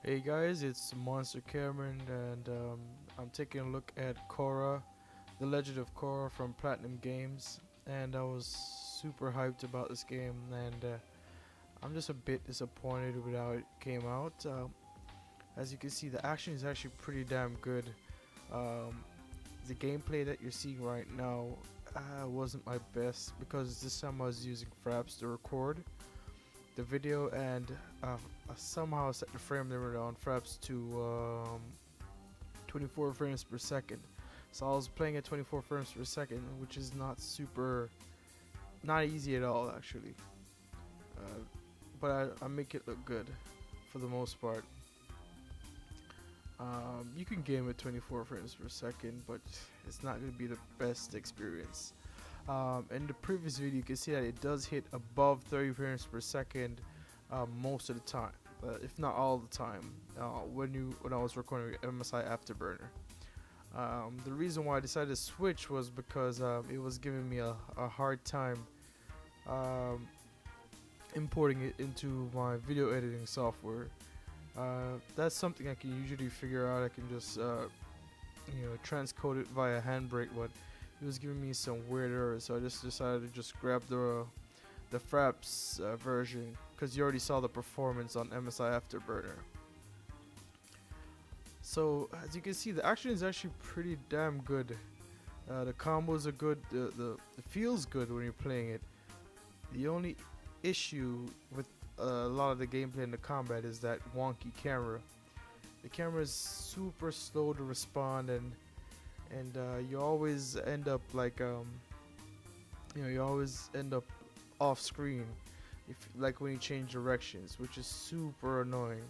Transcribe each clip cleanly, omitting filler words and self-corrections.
Hey guys, it's Monster Cameron, and I'm taking a look at Korra, The Legend of Korra from Platinum Games, and I was super hyped about this game, and I'm just a bit disappointed with how it came out. As you can see, the action is actually pretty damn good. Um, the gameplay that you're seeing right now wasn't my best because this time I was using fraps to record the video, and I somehow set the frame limit on fraps to 24 frames per second. So I was playing at 24 frames per second, which is not easy at all actually. But I make it look good for the most part. You can game at 24 frames per second, but it's not going to be the best experience. In the previous video, you can see that it does hit above 30 frames per second most of the time, if not all the time. When I was recording with MSI Afterburner. The reason why I decided to switch was because it was giving me a hard time importing it into my video editing software. That's something I can usually figure out. I can just transcode it via Handbrake, but it was giving me some weird errors, so I just decided to just grab the fraps version, because you already saw the performance on MSI Afterburner. So as you can see, the action is actually pretty damn good. The combos are good. It feels good when you're playing it. The only issue with a lot of the gameplay and the combat is that wonky camera. The camera is super slow to respond, and you always end up like you always end up off screen like when you change directions, which is super annoying.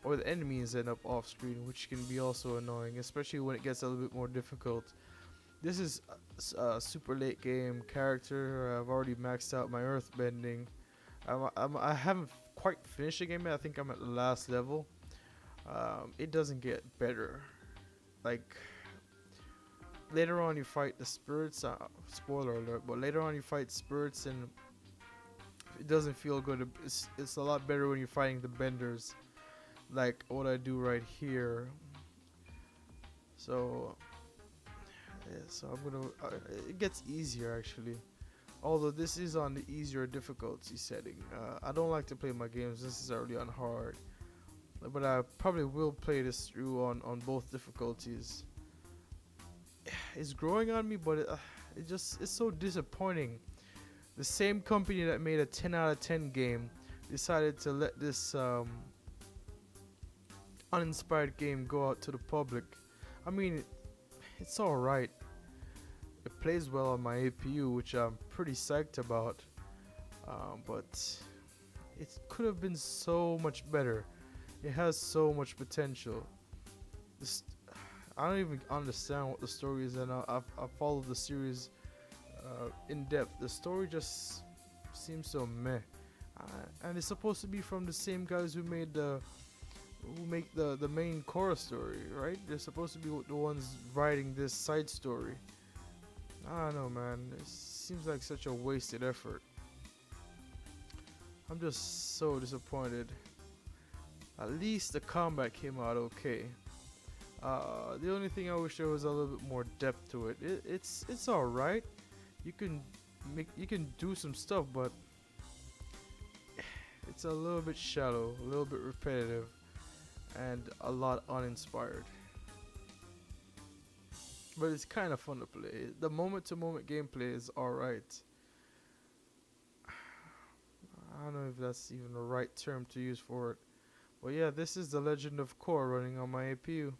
Or the enemies end up off screen, which can be also annoying, especially when it gets a little bit more difficult. This is a super late game character. I've already maxed out my earth bending. I haven't quite finished the game yet. I think I'm at the last level. It doesn't get better. Like, later on you fight the spirits, spoiler alert, but later on you fight spirits and it doesn't feel good. It's a lot better when you're fighting the benders, like what I do right here. So yeah, so I'm gonna it gets easier actually, although this is on the easier difficulty setting. I don't like to play my games necessarily on hard, but I probably will play this through on both difficulties. It's growing on me, but it's so disappointing. The same company that made a 10 out of 10 game decided to let this uninspired game go out to the public. I mean, it's alright. It plays well on my APU, which I'm pretty psyched about. But it could have been so much better. It has so much potential. I don't even understand what the story is, and I followed the series in depth. The story just seems so meh, and it's supposed to be from the same guys who make the main Korra story, right? They're supposed to be the ones writing this side story. I don't know, man. It seems like such a wasted effort. I'm just so disappointed. At least the combat came out okay. The only thing I wish there was a little bit more depth to it. It's all right. You can do some stuff, but it's a little bit shallow, a little bit repetitive, and a lot uninspired. But it's kind of fun to play. The moment-to-moment gameplay is all right. I don't know if that's even the right term to use for it. But yeah, this is The Legend of Korra running on my APU.